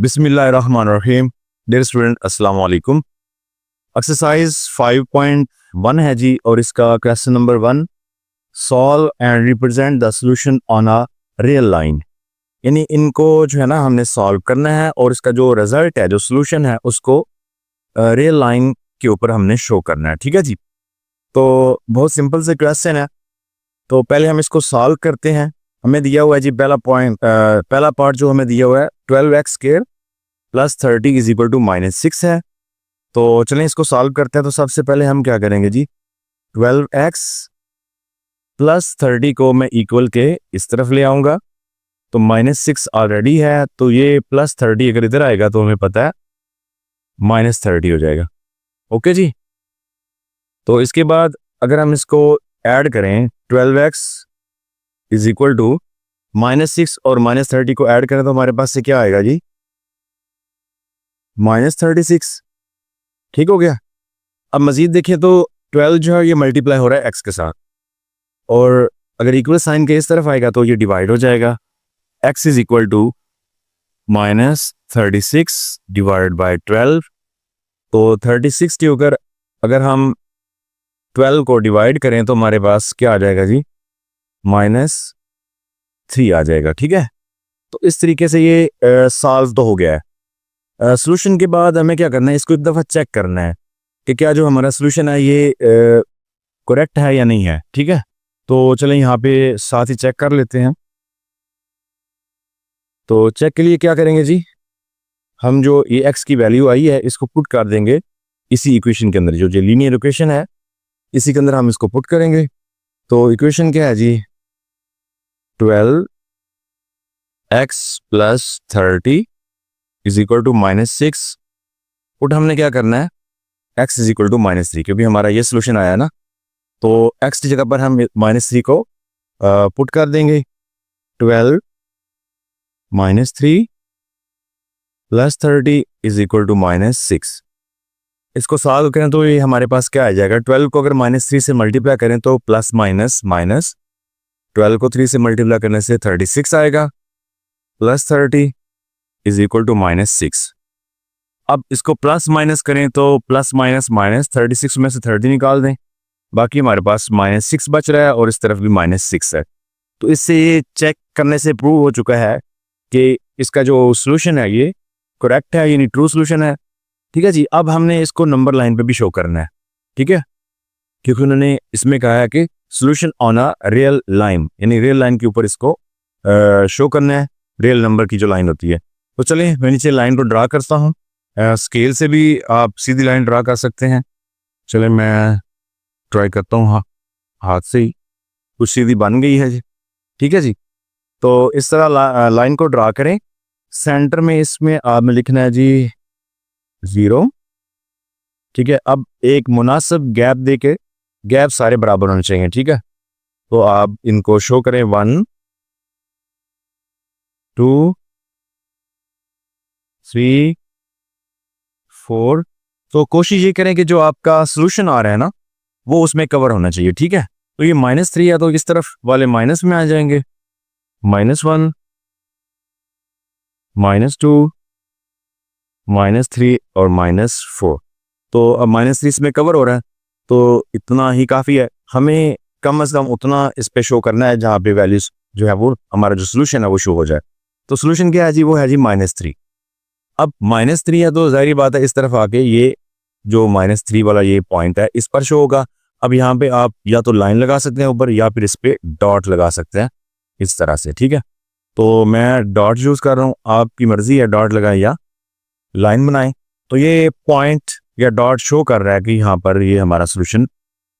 बिस्मिल्लाहिर्रहमानिर्रहीम। Dear student, अस्सलाम वालेकुम। एक्सरसाइज 5.1 है जी, और इसका question number 1, solve and represent the solution on a real line. यानी इनको जो है ना हमने सॉल्व करना है और इसका जो रिजल्ट है, जो सॉल्यूशन है, उसको रियल लाइन के ऊपर हमने शो करना है। ठीक है जी। तो बहुत सिंपल से क्वेश्चन है, तो पहले हम इसको सॉल्व करते हैं। हमें दिया हुआ है जी पहला पार्ट जो हमें दिया हुआ है 12x square plus 30 is equal to -6 है। तो चलें इसको सॉल्व करते हैं। तो सबसे पहले हम क्या करेंगे जी, 12x प्लस 30 को मैं इक्वल के इस तरफ ले आऊंगा, तो -6 ऑलरेडी है, तो ये प्लस 30 अगर इधर आएगा तो हमें पता है -30 हो जाएगा। ओके जी। तो इसके बाद अगर हम इसको ऐड करें, 12x इज इक्वल टू -6 और -30 को ऐड करें तो हमारे पास से क्या आएगा जी, -36। ठीक हो गया। अब मजीद देखें तो 12 जो है ये मल्टीप्लाई हो रहा है x के साथ, और अगर इक्वल साइन के इस तरफ आएगा तो ये डिवाइड हो जाएगा। x is equal to -36 divide by 12। तो 36 के ऊपर अगर हम 12 को डिवाइड करें तो हमारे पास क्या आ जाएगा जी, -3 आ जाएगा। ठीक है। तो इस तरीके से ये सॉल्व तो हो गया है। सॉल्यूशन के बाद हमें क्या करना है, इसको एक दफ़ा चेक करना है कि क्या जो हमारा सॉल्यूशन है ये करेक्ट है या नहीं है। ठीक है। तो चलें यहाँ पे साथ ही चेक कर लेते हैं। तो चेक के लिए क्या करेंगे जी, हम जो ये x की वैल्यू आई है इसको पुट कर देंगे इसी इक्वेशन के अंदर, जो लीनियर इक्वेशन है इसी के अंदर हम इसको पुट करेंगे। तो इक्वेशन क्या है जी, 12x plus 30 is equal to -6। Put हमने क्या करना है, x इज इक्वल टू -3, क्योंकि हमारा ये सोल्यूशन आया है ना, तो x की जगह पर हम -3 को पुट कर देंगे। 12 -3 प्लस 30 इज इक्वल टू -6। इसको सॉल्व करें तो ये हमारे पास क्या आ जाएगा, 12 को अगर -3 से मल्टीप्लाई करें तो प्लस माइनस माइनस, 12 को 3 से मल्टीप्लाई करने से 36 आएगा, प्लस 30 इज इक्वल टू -6। अब इसको प्लस माइनस करें तो प्लस माइनस माइनस, 36 में से 30 निकाल दें, बाकी हमारे पास -6 बच रहा है और इस तरफ भी -6 है। तो इससे ये चेक करने से प्रूव हो चुका है कि इसका जो सोल्यूशन है ये करेक्ट है, यानी ट्रू सोल्यूशन है। ठीक है जी। अब हमने इसको नंबर लाइन पे भी शो करना है। ठीक है, क्योंकि उन्होंने इसमें कहा है कि solution on a real line, यानी रियल लाइन के ऊपर इसको शो करना है, रियल नंबर की जो लाइन होती है। तो चलिए मैं नीचे लाइन को ड्रा करता हूँ। स्केल से भी आप सीधी लाइन ड्रा कर सकते हैं। चले मैं ट्राई करता हूँ, हाथ से ही कुछ सीधी बन गई है जी। ठीक है जी। तो इस तरह लाइन को ड्रा करें। सेंटर में इसमें आपने लिखना है जी 0। ठीक है। अब एक मुनासिब गैप देके, गैप सारे बराबर होने चाहिए। ठीक है। तो आप इनको शो करें 1 2 3 4। तो कोशिश ये करें कि जो आपका सोल्यूशन आ रहा है ना वो उसमें कवर होना चाहिए। ठीक है। तो ये -3 है तो इस तरफ वाले माइनस में आ जाएंगे, -1 -2 -3 और -4। तो अब -3 इसमें कवर हो रहा है, तो इतना ही काफ़ी है। हमें कम से कम उतना इस पे शो करना है जहाँ पे वैल्यूज जो है वो हमारा जो सोल्यूशन है वो शो हो जाए। तो सोल्यूशन क्या है जी, वो है जी -3। अब -3 है तो जाहिर बात है इस तरफ आके ये जो -3 वाला ये पॉइंट है इस पर शो होगा। अब यहाँ पे आप या तो लाइन लगा सकते हैं ऊपर, या फिर इस पे डॉट लगा सकते हैं इस तरह से। ठीक है। तो मैं डॉट यूज़ कर रहा हूँ, आपकी मर्जी है डॉट लगाएं या लाइन बनाएं। तो ये पॉइंट या डॉट शो कर रहा है कि यहाँ पर ये हमारा सोल्यूशन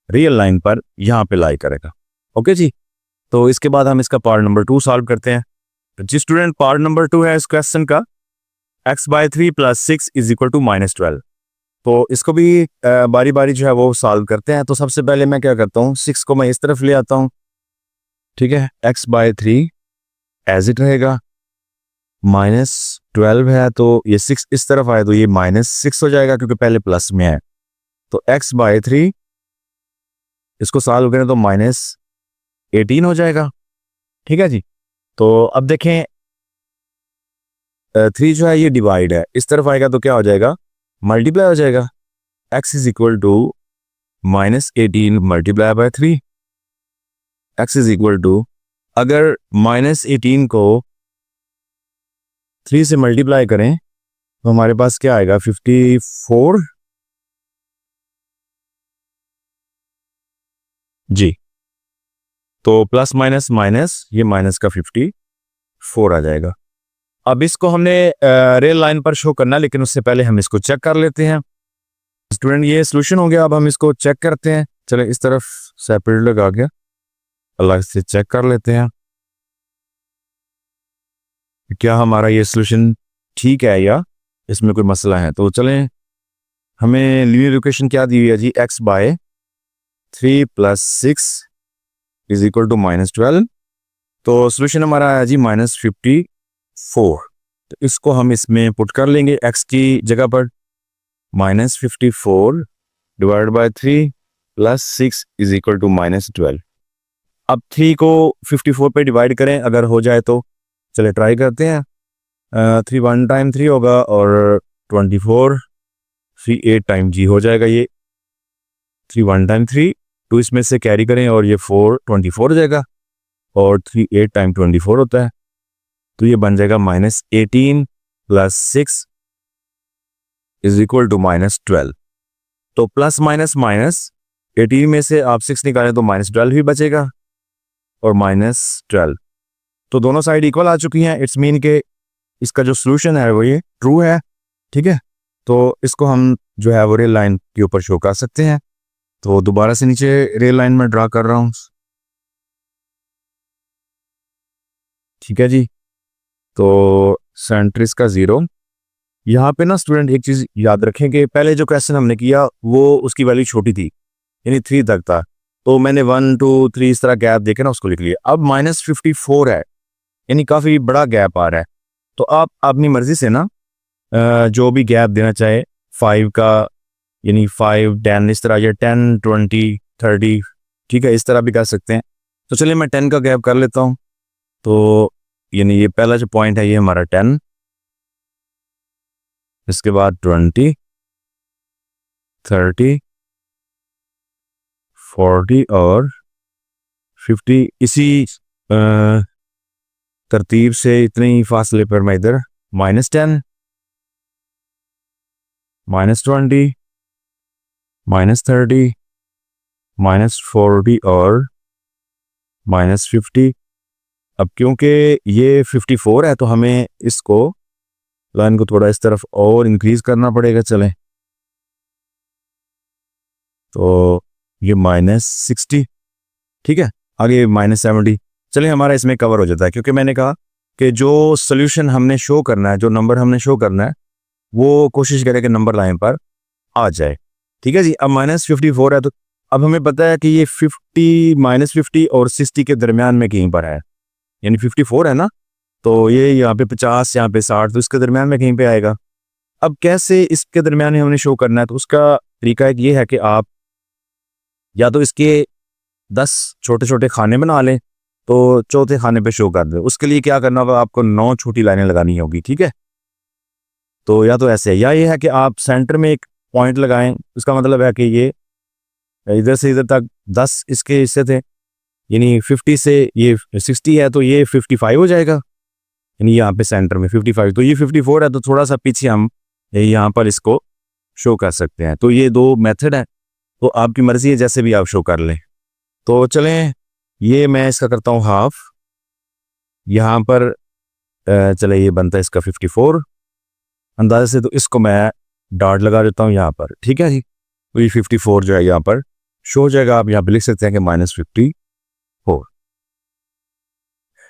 रियल लाइन पर यहाँ पे लाई करेगा। ओके जी। तो इसके बाद हम इसका पार्ट नंबर 2 सॉल्व करते हैं। तो जी स्टूडेंट, पार्ट नंबर 2 है इस क्वेश्चन का, x/3 + 6 इज इक्वल टू -12। तो इसको भी बारी बारी जो है वो सॉल्व करते हैं। तो सबसे पहले मैं क्या करता हूँ, 6 को मैं इस तरफ ले आता हूँ। ठीक है। x/3 एज इट रहेगा, -12 है तो ये 6 इस तरफ आए तो ये -6 हो जाएगा क्योंकि पहले प्लस में है। तो x/3 इसको सॉल्व करें तो -18 हो जाएगा। ठीक है जी। तो अब देखें 3 जो है ये डिवाइड है, इस तरफ आएगा तो क्या हो जाएगा, मल्टीप्लाई हो जाएगा। x is equal to -18 multiply by 3। x is equal to, अगर -18 को 3 से मल्टीप्लाई करें तो हमारे पास क्या आएगा, 54 जी। तो प्लस माइनस माइनस, ये माइनस का 54 आ जाएगा। अब इसको हमने रेल लाइन पर शो करना, लेकिन उससे पहले हम इसको चेक कर लेते हैं। स्टूडेंट ये सोल्यूशन हो गया, अब हम इसको चेक करते हैं। चले इस तरफ सेपरेट लगा गया, अलग से चेक कर लेते हैं क्या हमारा ये सोल्यूशन ठीक है या इसमें कोई मसला है। तो चलें, हमें लीनियर इक्वेशन क्या दी हुई है जी, x by 3 + 6 is equal to -12। तो सोल्यूशन हमारा है जी -54। तो इसको हम इसमें पुट कर लेंगे x की जगह पर, -54 divide by 3 + 6 is equal to -12। अब 3 को 54 पे डिवाइड करें, अगर हो जाए तो चले ट्राई करते हैं। 3 1 टाइम 3 होगा और 24, 3 8 टाइम जी हो जाएगा। ये 3 1 टाइम 3, 2 इसमें से कैरी करें और ये 4 24 हो जाएगा, और 3 8 टाइम 24 होता है, तो ये बन जाएगा -18 + 6 इज इक्वल टू -12। तो प्लस माइनस माइनस 18 में से आप 6 निकालें तो -12 ही बचेगा और -12, तो दोनों साइड इक्वल आ चुकी हैं। इट्स मीन के इसका जो सोल्यूशन है वो ये ट्रू है, ठीक है। तो इसको हम जो है वो रेल लाइन के ऊपर शो कर सकते हैं। तो दोबारा से नीचे रेल लाइन में ड्रा कर रहा हूँ, ठीक है जी। तो सेंटर इसका 0। यहाँ पे ना स्टूडेंट एक चीज़ याद रखें कि पहले जो क्वेश्चन हमने किया वो उसकी वैल्यू छोटी थी, यानी 3 तक था, तो मैंने 1 2 3 इस तरह गैप देके ना उसको लिख लिया। अब -54 है, यानी काफ़ी बड़ा गैप आ रहा है, तो आप अपनी मर्जी से ना जो भी गैप देना चाहे 5 का, यानी 5 10 इस तरह, या 10 20 30, ठीक है, इस तरह भी कर सकते हैं। तो चलिए मैं 10 का गैप कर लेता हूँ। तो यानी ये पहला जो पॉइंट है ये हमारा 10, इसके बाद 20 30 40 और 50। इसी तरतीब से इतने ही फासले पर मैं इधर -10 -20 -30 -40 और -50। अब क्योंकि ये 54 है तो हमें इसको लाइन को थोड़ा इस तरफ और इंक्रीज करना पड़ेगा। चलें, तो ये -60, ठीक है, आगे -70। चलिए हमारा इसमें कवर हो जाता है, क्योंकि मैंने कहा कि जो सोल्यूशन हमने शो करना है, जो नंबर हमने शो करना है, वो कोशिश करें कि नंबर लाइन पर आ जाए, ठीक है जी। अब -54 है, तो अब हमें पता है कि ये 50 -50 और 60 के दरमियान में कहीं पर है, यानी 54 है ना, तो ये यहाँ पे 50, यहाँ पे 60, तो इसके दरमियान में कहीं पे आएगा। अब कैसे इसके दरमियान में हमने शो करना है, तो उसका तरीका एक ये है कि आप या तो इसके 10 छोटे छोटे खाने बना लें, तो चौथे खाने पे शो कर दें। उसके लिए क्या करना होगा, आपको 9 छोटी लाइनें लगानी होगी, ठीक है। तो या तो ऐसे है, या ये है कि आप सेंटर में एक पॉइंट लगाएं। उसका मतलब है कि ये इधर से इधर तक 10 इसके हिस्से थे, यानी 50 से ये 60 है, तो ये 55 हो जाएगा, यानी यहाँ पे सेंटर में 55। तो ये 54 है, तो थोड़ा सा पीछे हम यहाँ पर इसको शो कर सकते हैं। तो ये 2 मेथड है, तो आपकी मर्जी है, जैसे भी आप शो कर लें। तो चलें, ये मैं इसका करता हूँ हाफ, यहाँ पर चले ये बनता है इसका 54 अंदाजे से, तो इसको मैं डॉट लगा देता हूँ यहाँ पर, ठीक है जी। तो ये 54 जो है यहाँ पर शो हो जाएगा। आप यहाँ पे लिख सकते हैं कि -54।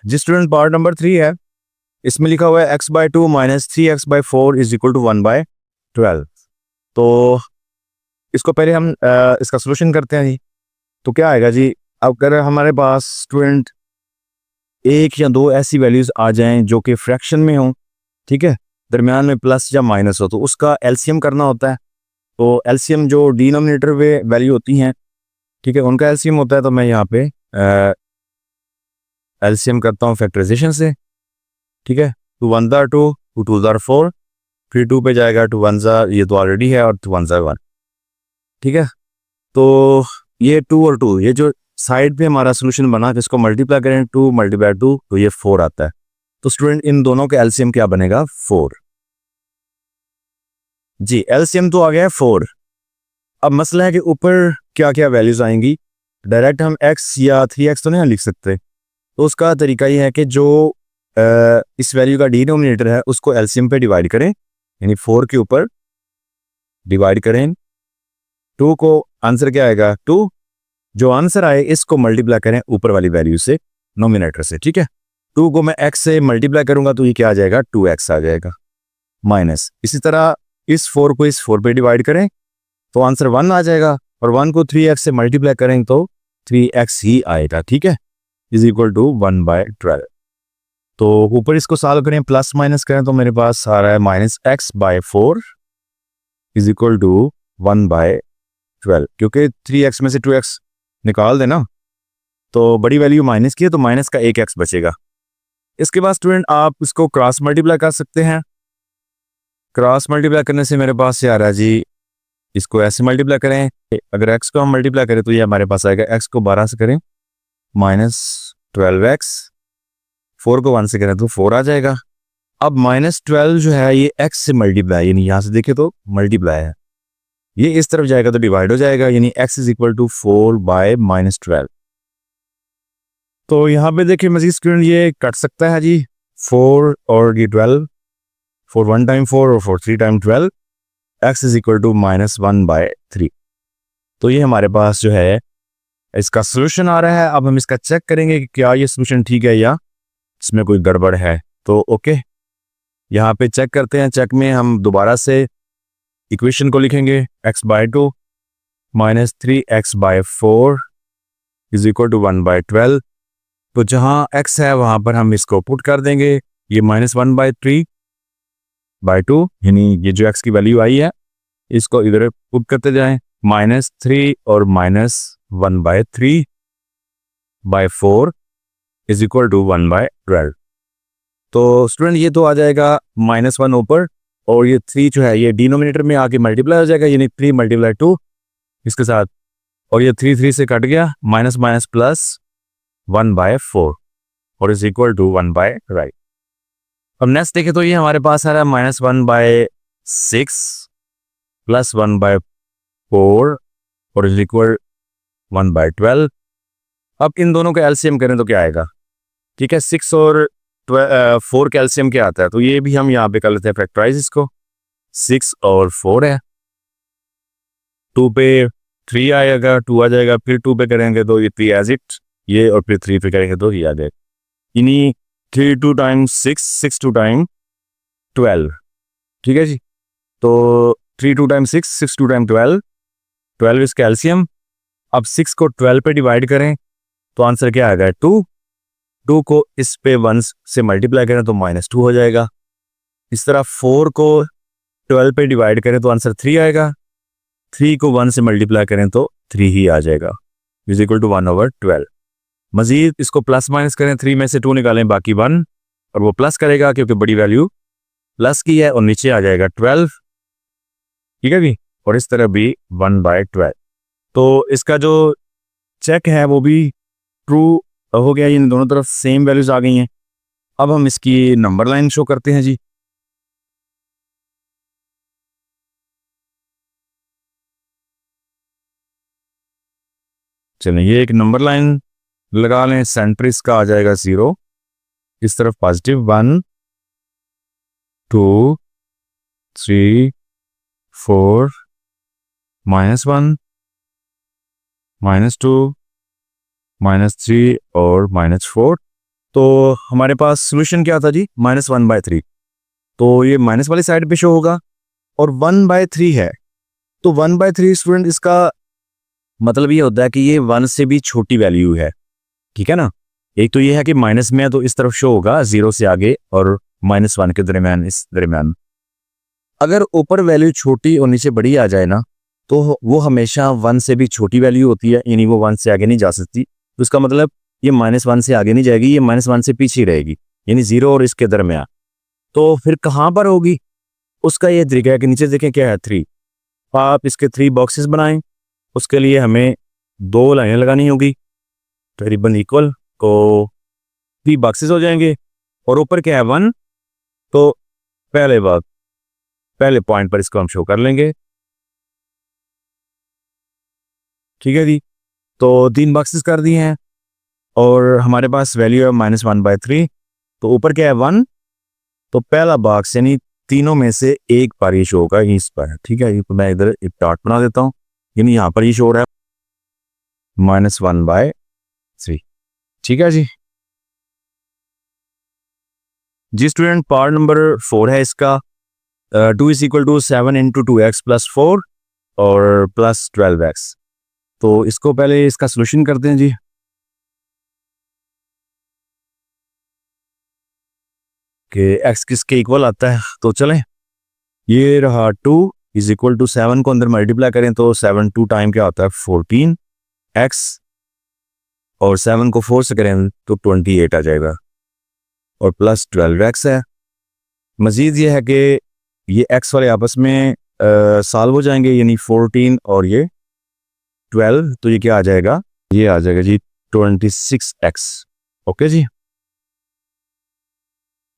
जिस स्टूडेंट पार्ट नंबर 3 है, इसमें लिखा हुआ है x/2 - 3x/4 is equal to 1/12। तो इसको पहले हम इसका सोल्यूशन करते हैं जी। तो क्या आएगा जी, अब अगर हमारे पास स्टूडेंट 1 या 2 ऐसी वैल्यूज आ जाएं जो कि फ्रैक्शन में हो, ठीक है, दरमियान में प्लस या माइनस हो, तो उसका एलसीएम करना होता है। तो एलसीएम जो डिनोमिनेटर में वैल्यू होती हैं, ठीक है, उनका एलसीएम होता है। तो मैं यहाँ पे एलसीएम करता हूँ फैक्टराइजेशन से, ठीक है। तो 1/2 टू टू ज़ार 4, फिर 2 पे जाएगा, 2 1 ज़ार, ये तो ऑलरेडी है, और 2 1 ज़ार 1। ठीक है, तो ये 2 और 2, ये जो साइड पे हमारा सोल्यूशन बना, जिसको मल्टीप्लाई करें 2 मल्टीप्लाई 2, तो ये 4 आता है। तो स्टूडेंट इन दोनों के एलसीएम क्या बनेगा? 4। जी, एलसीएम तो आ गया है 4। अब मसला है कि ऊपर क्या क्या वैल्यूज आएंगी। डायरेक्ट हम x या 3x तो नहीं लिख सकते, तो उसका तरीका ये है कि जो इस वैल्यू का डिनोमिनेटर है उसको एलसीएम पे डिवाइड करें, यानी 4 के ऊपर डिवाइड करें 2 को, आंसर क्या आएगा? 2। जो आंसर आए इसको मल्टीप्लाई करें ऊपर वाली वैल्यू से, नोमिनेटर से। ठीक है, 2 को मैं x से मल्टीप्लाई करूंगा तो ये क्या आ जाएगा? 2x आ जाएगा, माइनस। इसी तरह इस 4 को इस 4 पे डिवाइड करें तो आंसर 1 आ जाएगा, और 1 को 3x से मल्टीप्लाई करें तो 3x ही आएगा। ठीक है, इज इक्वल टू 1/12। तो ऊपर इसको सॉल्व करें, प्लस माइनस करें तो मेरे पास आ रहा है -x/4 इज इक्वल टू 1/12, क्योंकि 3x में से 2x निकाल देना तो बड़ी वैल्यू माइनस की है, तो माइनस का एक x बचेगा। इसके बाद स्टूडेंट आप इसको क्रॉस मल्टीप्लाई कर सकते हैं। क्रॉस मल्टीप्लाई करने से मेरे पास ये आ रहा है जी, इसको ऐसे मल्टीप्लाई करें, अगर x को हम मल्टीप्लाई करें तो ये हमारे पास आएगा, x को 12 से करें -12x, 4 को 1 से करें तो 4 आ जाएगा। अब -12 जो है ये x से मल्टीप्लाई, यानी यहाँ से देखें तो मल्टीप्लाई है, ये इस तरफ जाएगा तो डिवाइड हो जाएगा, यानी x इज इक्वल टू 4/-12। तो यहाँ पे देखिए मजीद स्टूडेंट ये कट सकता है जी, 4 और ये 12, 4 1 टाइम 4 और 4 3 time 12, x is equal to -1/3। तो ये हमारे पास जो है इसका सोल्यूशन आ रहा है। अब हम इसका चेक करेंगे कि क्या ये सोल्यूशन ठीक है या इसमें कोई गड़बड़ है। तो ओके, यहाँ पे चेक करते हैं। चेक में हम दोबारा से इक्वेशन को लिखेंगे, x/2 -3x/4 is equal to 1/12। तो जहाँ x है वहाँ पर हम इसको पुट कर देंगे, ये -1/3/2, यानी ये जो x की वैल्यू आई है इसको इधर पुट करते जाएं, -3 और -1/3/4 इज इक्वल टू 1/12। तो स्टूडेंट ये तो आ जाएगा -1 ऊपर, और ये 3 जो है ये डिनोमिनेटर में आके मल्टीप्लाई हो जाएगा, यानी 3 × 2 इसके साथ, और ये 3 3 से कट गया, माइनस माइनस प्लस 1/4 और इज इक्वल टू 1/right। अब नेक्स्ट देखें तो ये हमारे पास आ रहा है -1/6 प्लस 1/4 और इज इक्वल 1/12। अब इन दोनों का एलसीएम करें तो क्या आएगा? ठीक है, 6 और 4 का एलसीएम क्या आता है? तो ये भी हम यहाँ पे कर लेते हैं फैक्टराइज इसको, 6 और 4 है, 2 पे 3 आएगा, 2 आ जाएगा, फिर 2 पे करेंगे तो ये 3 एज इट, ये, और फिर 3 पे करेंगे तो ये आ जाएगा, यानी 3 2 टाइम्स 6, 6 2 टाइम 12। ठीक है जी, तो 3 2 टाइम 6, 6 2 टाइम 12, 12 इसका एलसीएम। अब 6 को 12 पे डिवाइड करें तो आंसर क्या आएगा? 2। 2 को इस पे 1 से मल्टीप्लाई करें तो -2 हो जाएगा। इस तरह 4 को 12 पे डिवाइड करें तो आंसर 3 आएगा। 3 को 1 से मल्टीप्लाई करें तो 3 ही आ जाएगा, इज इक्वल टू 1/12। मजीद इसको प्लस माइनस करें, 3 में से 2 निकालें, बाकी 1, और वो प्लस करेगा क्योंकि बड़ी वैल्यू प्लस की है, और नीचे आ जाएगा 12। ठीक है जी, और इस तरह भी 1/12। तो इसका जो चेक है वो भी ट्रू हो गया, इन दोनों तरफ सेम वैल्यूज आ गई हैं। अब हम इसकी नंबर लाइन शो करते हैं जी। चलिए ये एक नंबर लाइन लगा लें, सेंटर इसका आ जाएगा 0, इस तरफ पॉजिटिव 1 2 3 4 -1 -2 -3 और -4। तो हमारे पास सोल्यूशन क्या था जी? -1/3। तो ये माइनस वाली साइड पे शो होगा, और 1/3 है, तो 1/3 स्टूडेंट इसका मतलब ये होता है कि ये 1 से भी छोटी वैल्यू है। ठीक है ना, एक तो ये है कि माइनस में है तो इस तरफ शो होगा 0 से आगे और -1 के दरमियान, इस दरमियान। अगर ऊपर वैल्यू छोटी और नीचे बड़ी आ जाए ना, तो वो हमेशा 1 से भी छोटी वैल्यू होती है, यानी वो 1 से आगे नहीं जा सकती। तो इसका मतलब ये -1 से आगे नहीं जाएगी, ये -1 से पीछे रहेगी, यानी 0 और इसके दरमियान। तो फिर कहाँ पर होगी, उसका ये तरीका है कि नीचे देखें क्या है 3, आप इसके 3 बॉक्सेस बनाएं। उसके लिए हमें 2 लाइनें लगानी होगी तकरीबन इक्वल, तो 3 बॉक्सेस हो जाएंगे और ऊपर क्या है 1, तो पहले पॉइंट पर इसको हम शो कर लेंगे। ठीक है जी, तो 3 बॉक्सेस कर दिए हैं और हमारे पास वैल्यू है -1/3, तो ऊपर क्या है 1, तो पहला बॉक्स यानी तीनों में से एक पर ही शो होगा इस पर। ठीक है, तो मैं इधर एक डॉट बना देता हूँ, यानी यहाँ पर ही शो हो रहा है -1/3। ठीक है जी। स्टूडेंट पार्ट नंबर 4 है इसका, 2 = 7 × 2x + 4 और +12x। तो इसको पहले इसका सोल्यूशन करते हैं जी। कि x किसके इक्वल आता है, तो चलें, ये रहा 2 = 7 को अंदर मल्टीप्लाई करें तो 7 2 टाइम क्या होता है 14x, और 7 को 4 से करें तो 28 आ जाएगा और +12x है। मजीद ये है कि ये x वाले आपस में सॉल्व हो जाएंगे, यानी 14 और ये 12, तो ये क्या आ जाएगा, ये आ जाएगा जी 26x। ओके जी,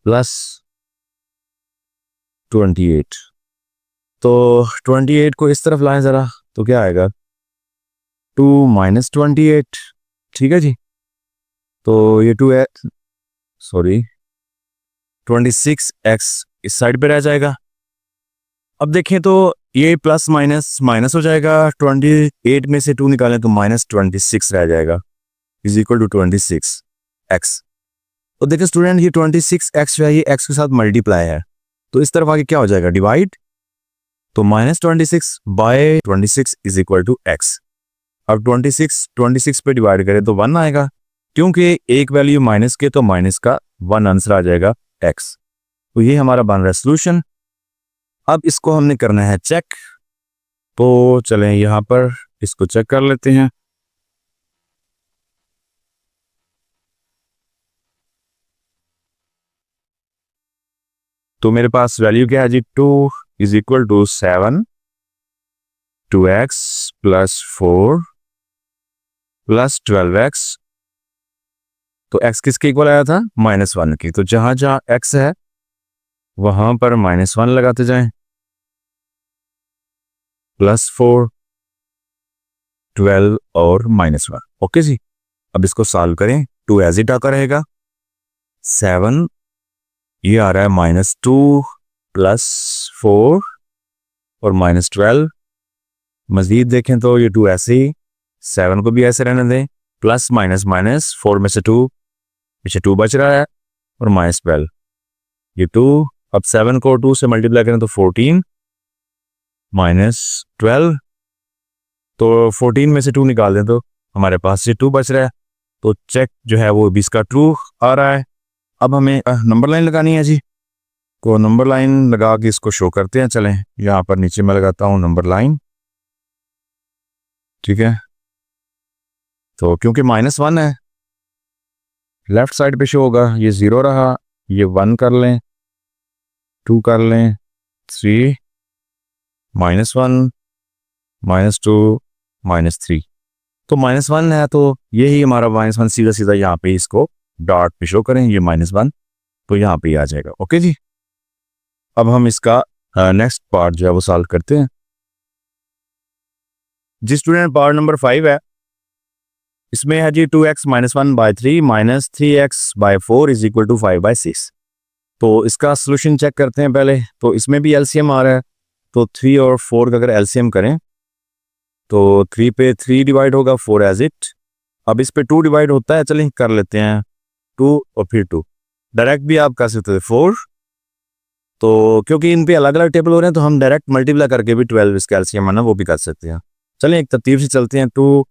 +28, तो 28 को इस तरफ लाएं ज़रा, तो क्या आएगा 2 - 28। ठीक है जी, तो ये 26x इस साइड पे रह जाएगा। अब देखें तो ये प्लस माइनस माइनस हो जाएगा, 28 में से 2 निकालें तो -26 रह जाएगा, = 26x। तो देखिए स्टूडेंट, ये 26x जो है ये x के साथ मल्टीप्लाई है, तो इस तरफ आगे क्या हो जाएगा डिवाइड, तो -26/26 = x। अब 26 पे डिवाइड करें तो 1 आएगा, क्योंकि एक वैल्यू माइनस के तो माइनस का 1 आंसर आ जाएगा x। तो ये हमारा बन रहा है सोल्यूशन। अब इसको हमने करना है चेक, तो चलें यहाँ पर इसको चेक कर लेते हैं। तो मेरे पास वैल्यू क्या है जी, 2 = 7 2x + 4 + 12x। तो x किसके इक्वल आया था, -1 की, तो जहां जहां x है वहां पर -1 लगाते जाएं, +4 12 और -1। ओके जी, अब इसको सॉल्व करें, 2 एज इट आता रहेगा, 7 ये आ रहा है -2 + 4 और -12। मजीद देखें तो ये 2 ऐसे ही, 7 को भी ऐसे रहने दें, प्लस माइनस माइनस 4 में से 2 पीछे 2 बच रहा है और -12 ये 2। अब 7 को 2 से मल्टीप्लाई करें तो 14 -12, तो 14 में से 2 निकाल दें तो हमारे पास ये 2 बच रहा है, तो चेक जो है वो 20 का ट्रू आ रहा है। अब हमें नंबर लाइन लगानी है जी, को नंबर लाइन लगा के इसको शो करते हैं। चलें यहाँ पर नीचे मैं लगाता हूँ नंबर लाइन। ठीक है, तो क्योंकि -1 है लेफ्ट साइड पे शो होगा, ये 0 रहा, ये 1 कर लें, 2 कर लें, 3 -1 -2 -3, तो -1 है, तो यही हमारा -1 सीधा सीधा यहाँ पे इसको डॉट पे शो करें, ये -1 तो यहाँ पे आ जाएगा। ओके जी, अब हम इसका नेक्स्ट पार्ट जो है वो सॉल्व करते हैं। जी स्टूडेंट, पार्ट नंबर 5 है, इसमें है जी 2x - 1/3 - 3x/4 = 5/6। तो इसका सोल्यूशन चेक करते हैं पहले। तो इसमें भी एलसीएम आ रहा है, तो 3 और 4 का अगर एलसीएम करें तो 3 पे 3 डिवाइड होगा, 4 एज इट। अब इस पे 2 डिवाइड होता है, चलिए कर लेते हैं 2 और फिर 2, डायरेक्ट भी आप कर सकते थे 4, तो क्योंकि इन पे अलग अलग टेबल हो रहे हैं तो हम डायरेक्ट मल्टीप्लाई करके भी 12 इसका एलसीएम है ना वो भी कर सकते हैं। चलिए एक तरतीब से चलते हैं, 2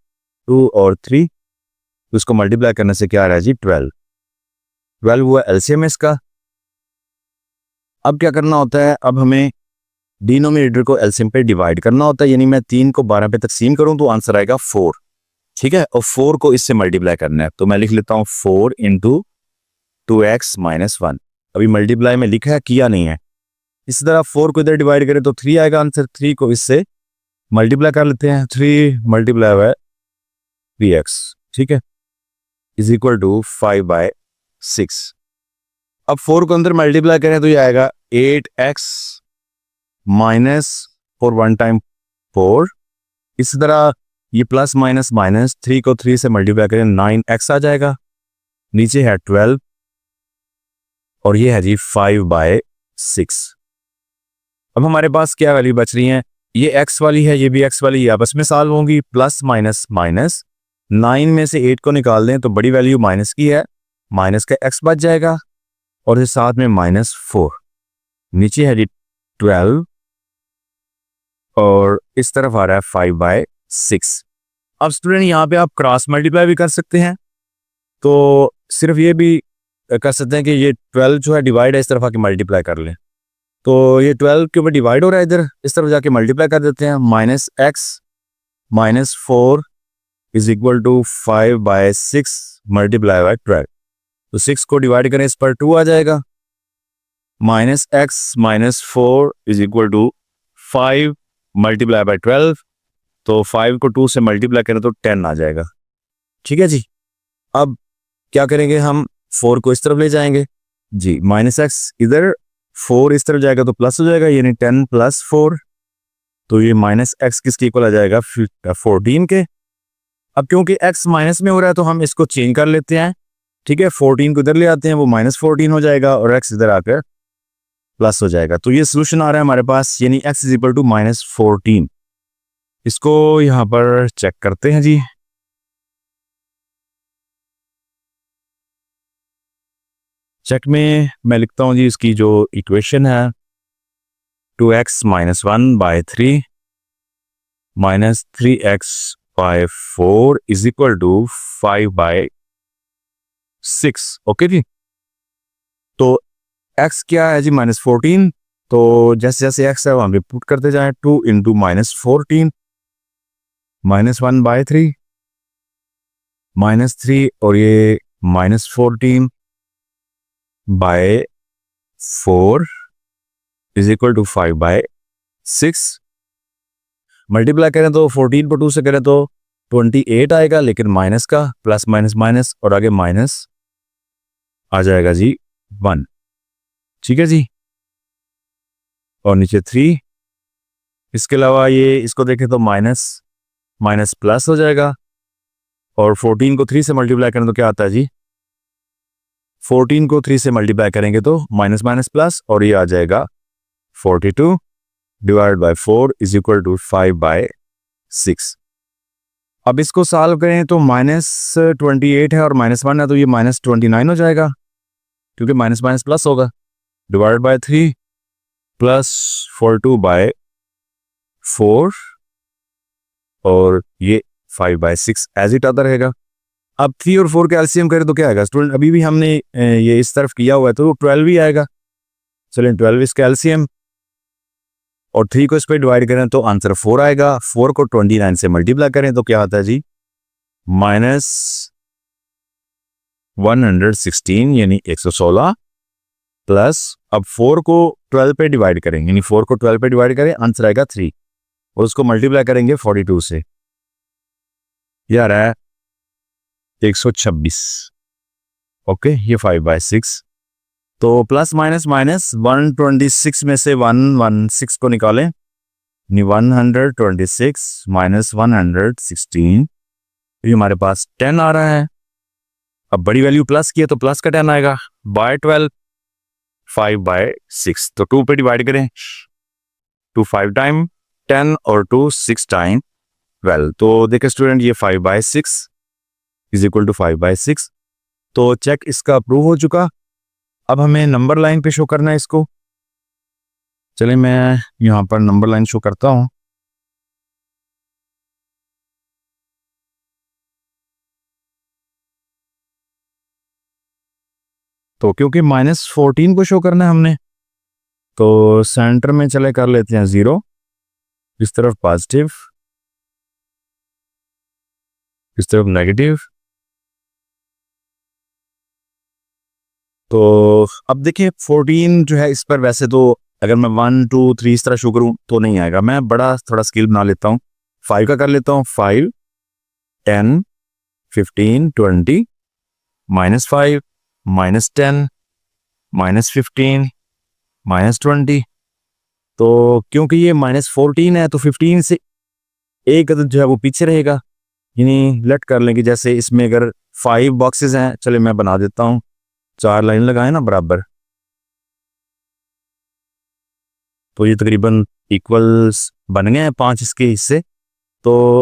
2 और 3, तो इसको मल्टीप्लाई करने से क्या आ रहा है जी 12 हुआ एलसीएम इसका। अब क्या करना होता है, अब हमें डिनोमिनेटर को एलसीएम पे डिवाइड करना होता है, यानी मैं 3 को 12 पे तकसीम करूं तो आंसर आएगा 4। ठीक है, और 4 को इससे मल्टीप्लाई करना है, तो मैं लिख लेता हूं 4 × 2x - 1। अभी मल्टीप्लाई में लिखा है, किया नहीं है। इसी तरह 4 को इधर डिवाइड करें तो 3 आएगा आंसर। 3 को इससे मल्टीप्लाई कर लेते हैं, 3 मल्टीप्लाई बाय 3x, ठीक है, इज इक्वल टू 5/6। अब 4 को अंदर मल्टीप्लाई करें तो ये आएगा 8x माइनस 4 1 टाइम 4। इसी तरह ये प्लस माइनस माइनस, 3 को 3 से मल्टीप्लाई करें 9x आ जाएगा, नीचे है 12 और ये है जी 5/6। अब हमारे पास क्या वैल्यू बच रही है, ये x वाली है, ये भी x वाली, आपस में सॉल्व होंगी। प्लस माइनस माइनस, 9 में से 8 को निकाल दें तो बड़ी वैल्यू माइनस की है, माइनस का x बच जाएगा और इस साथ में -4, नीचे है जी 12 और इस तरफ आ रहा है 5/6। अब स्टूडेंट यहाँ पे आप क्रॉस मल्टीप्लाई भी कर सकते हैं, तो सिर्फ ये भी कर सकते हैं कि ये 12 जो है डिवाइड है, इस तरफ आके मल्टीप्लाई कर लें। तो ये 12 के ऊपर डिवाइड हो रहा है, इधर इस तरफ जाके मल्टीप्लाई कर देते हैं। -x -4 is equal to 5/6 multiply by 12। तो 6 को डिवाइड करें, इस पर 2 आ जाएगा। -x -4 is equal to 5 multiply by 12। तो 5 को 2 से मल्टीप्लाई करें तो 10 आ जाएगा, ठीक है जी। अब क्या करेंगे, हम 4 को इस तरफ ले जाएंगे जी, -x इधर, 4 इस तरफ जाएगा तो प्लस हो जाएगा, यानी 10 + 4। तो ये -x किसके इक्वल आ जाएगा, 14 के। अब क्योंकि x माइनस में हो रहा है तो हम इसको चेंज कर लेते हैं, ठीक है। 14 को इधर ले आते हैं, वो -14 हो जाएगा और x इधर आकर प्लस हो जाएगा। तो ये सोल्यूशन आ रहा है हमारे पास, यानी x इज इक्वल टू -14। इसको यहाँ पर चेक करते हैं जी। चेक में मैं लिखता हूँ जी इसकी जो इक्वेशन है, 2x - 1/3 -3x/4 is equal to 5/6। Okay ji. तो x क्या है जी, -14। तो जैसे जैसे x है वो हम पुट करते जाएं, 2 × -14 -1/3 -3 और ये -14/4 इज इक्वल टू 5/6। मल्टीप्लाई करें तो 14 को 2 से करें तो 28 आएगा, लेकिन माइनस का प्लस माइनस माइनस और आगे माइनस आ जाएगा जी 1, ठीक है जी। और नीचे 3। इसके अलावा ये इसको देखें तो माइनस माइनस प्लस हो जाएगा और 14 को 3 से मल्टीप्लाई करें तो क्या आता है जी, 14 को 3 से मल्टीप्लाई करेंगे तो माइनस माइनस प्लस और ये आ जाएगा 42 divide by 4 is equal to 5/6। अब इसको सॉल्व करें तो -28 है और -1 है तो ये -29 हो जाएगा, क्योंकि माइनस माइनस प्लस होगा। डिवाइड बाय 3 प्लस 42/4 और ये 5/6 एज इट आता रहेगा। अब 3 और 4 का एलसीएम करें तो क्या आएगा स्टूडेंट, अभी भी हमने ये इस तरफ किया हुआ है तो 12 ही आएगा। चलें 12 इसका एलसीएम और 3 को इस पर डिवाइड करें तो आंसर 4 आएगा। 4 को 29 से मल्टीप्लाई करें तो क्या आता है जी, -116 यानी 116 प्लस, अब 4 को 12 पे डिवाइड करेंगे, यानी 4 को 12 पे डिवाइड करें, आंसर आएगा 3 और उसको मल्टीप्लाई करेंगे 42 से, ये आ रहा है 126। ओके, ये 5/6। तो प्लस माइनस माइनस 126 में से 116 को निकालें, 126 - 116, ये हमारे पास 10 आ रहा है। अब बड़ी वैल्यू प्लस की है तो प्लस का 10 आएगा, बाय 12 5/6। तो 2 पे डिवाइड करें, 2 5 टाइम 10 और 2 6 टाइम 12। तो देखिए स्टूडेंट ये 5/6 इज इक्वल टू 5/6। तो चेक इसका अप्रूव हो चुका। अब हमें नंबर लाइन पे शो करना है इसको। चलिए मैं यहाँ पर नंबर लाइन शो करता हूँ। तो क्योंकि -14 को शो करना है हमने, तो सेंटर में चले कर लेते हैं 0, इस तरफ पॉजिटिव, इस तरफ नेगेटिव, तो अब देखिए 14 जो है इस पर वैसे तो अगर मैं 1 2 3 इस तरह शुरू करूँ तो नहीं आएगा, मैं बड़ा थोड़ा स्किल बना लेता हूँ, 5 का कर लेता हूँ, 5 10 15 20 -5 -10 -15 -20। तो क्योंकि ये -14 है तो 15 से एक अदद जो है वो पीछे रहेगा, यानी लेट कर लें कि जैसे इसमें अगर 5 बॉक्सेस हैं, चले मैं बना देता हूँ, 4 लाइन लगाए ना बराबर, तो ये तकरीबन इक्वल्स बन गए हैं 5 इसके हिस्से। तो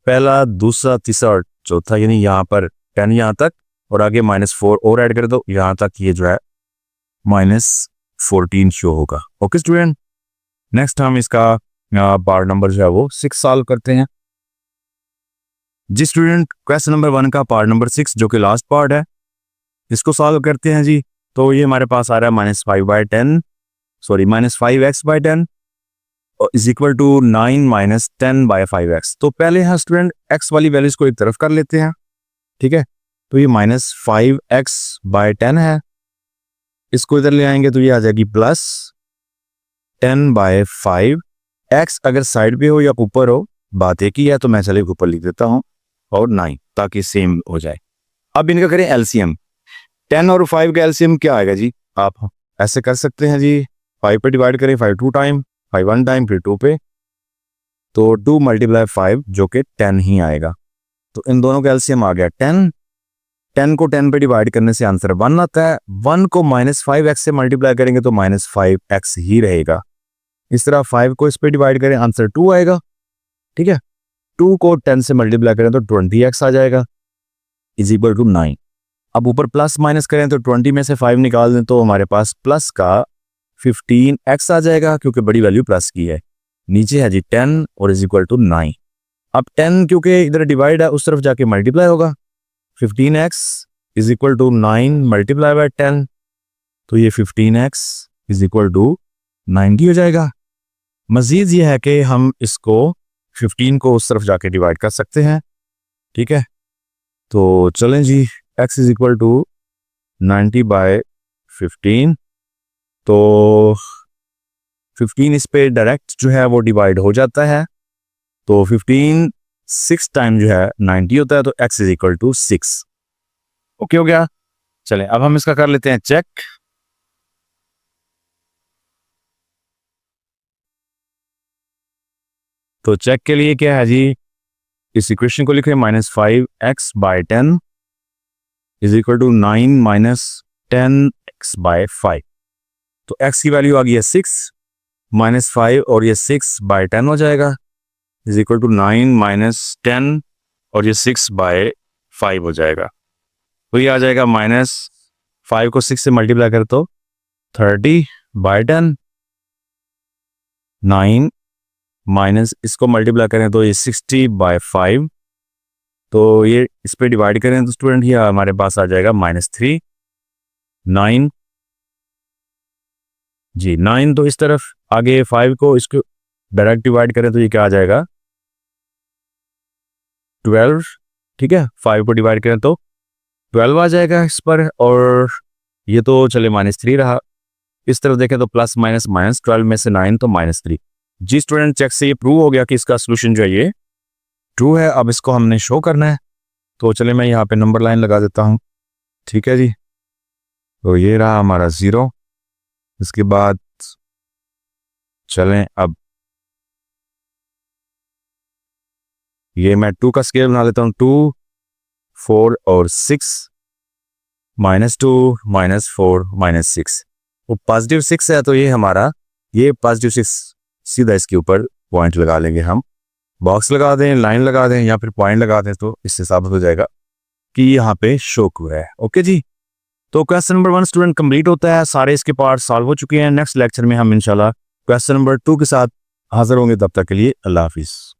पहला दूसरा तीसरा और चौथा, यानी यहाँ पर 10 यहाँ तक और आगे -4 और ऐड कर दो, यहाँ तक ये जो है -14 शो होगा। ओके स्टूडेंट, नेक्स्ट हम इसका पार्ट नंबर जो है वो 6 सॉल्व करते हैं। जी स्टूडेंट, क्वेश्चन नंबर 1 का पार्ट नंबर 6 जो कि लास्ट पार्ट है, इसको सॉल्व करते हैं जी। तो ये हमारे पास आ रहा है -5x/10 is equal to 9 - 10/5x। तो पहले यहाँ स्टूडेंट x वाली वैल्यूज को एक तरफ कर लेते हैं, ठीक है। तो ये -5x/10 है, इसको इधर ले आएंगे तो ये आ जाएगी +10/5। x अगर साइड पे हो या ऊपर हो बात एक ही है, तो मैं चले ऊपर लिख देता हूँ और 9 ताकि सेम हो जाए। अब इनका करें एलसीएम, 10 और 5 का एलसीएम क्या आएगा जी, आप ऐसे कर सकते हैं जी, 5 पे डिवाइड करें, 5 2 टाइम, 5 1 टाइम, फिर 2 पे, तो 2 × 5 जो कि 10 ही आएगा। तो इन दोनों का एलसीएम आ गया 10। 10 को 10 पे डिवाइड करने से आंसर 1 आता है, 1 को -5x से मल्टीप्लाई करेंगे तो -5x ही रहेगा। इस तरह 5 को इस पे डिवाइड करें, आंसर 2 आएगा, ठीक है। 2 को 10 से मल्टीप्लाई करें तो 20x आ जाएगा, इज इक्वल टू 9। अब ऊपर प्लस माइनस करें तो 20 में से 5 निकाल दें तो हमारे पास प्लस का 15x आ जाएगा, क्योंकि बड़ी वैल्यू प्लस की है। नीचे है जी 10 और इज इक्वल टू 9। अब 10 क्योंकि इधर डिवाइड है उस तरफ जाके मल्टीप्लाई होगा, 15x इज इक्वल टू 9 × 10, तो ये 15x इज इक्वल टू 90 हो जाएगा। मजीद ये है कि हम इसको 15 को उस तरफ जाके डिवाइड कर सकते हैं, ठीक है। तो चलें जी, x इज इक्वल टू 90/15, तो 15 इस पे डायरेक्ट जो है वो डिवाइड हो जाता है, तो 15 6 टाइम जो है 90 होता है, तो x is equal to 6। Okay हो गया। चलें अब हम इसका कर लेते हैं चेक। तो चेक के लिए क्या है जी, इस इक्वेशन को लिखें -5x/10 is equal to 9 - 10x/5। तो x की वैल्यू आ गई है 6, -5 और ये 6/10 हो जाएगा, इज इक्वल टू 9 - 10 और ये 6/5 हो जाएगा। तो ये आ जाएगा -5 को 6 से मल्टीप्लाई कर तो 30/10, 9 माइनस इसको मल्टीप्लाई करें तो ये 60/5, तो ये इस पे डिवाइड करें तो स्टूडेंट ये हमारे पास आ जाएगा -3, 9 जी 9, तो इस तरफ आगे 5 को इसको डायरेक्ट डिवाइड करें तो ये क्या आ जाएगा 12, ठीक है। 5 को डिवाइड करें तो 12 आ जाएगा इस पर, और ये तो चले -3 रहा। इस तरफ देखें तो प्लस माइनस माइनस 12 में से 9 तो -3। जी स्टूडेंट, चेक से ये प्रूव हो गया कि इसका सोल्यूशन जो है ये ट्रू है। अब इसको हमने शो करना है, तो चले मैं यहाँ पे नंबर लाइन लगा देता हूँ, ठीक है जी। तो ये रहा हमारा 0। इसके बाद चलें अब ये मैं 2 का स्केल बना देता हूँ, 2 4 और 6, -2 -4 -6, वो +6 है, तो ये हमारा ये +6 सीधा इसके ऊपर पॉइंट लगा लेंगे हम, बॉक्स लगा दें, लाइन लगा दें या फिर पॉइंट लगा दें, तो इससे साबित हो जाएगा कि यहाँ पे शो हुआ है। ओके जी, तो क्वेश्चन नंबर 1 स्टूडेंट कंप्लीट होता है, सारे इसके पार्ट सॉल्व हो चुके हैं। नेक्स्ट लेक्चर में हम इंशाल्लाह क्वेश्चन नंबर 2 के साथ हाजिर होंगे, तब तक के लिए अल्लाह हाफिज़।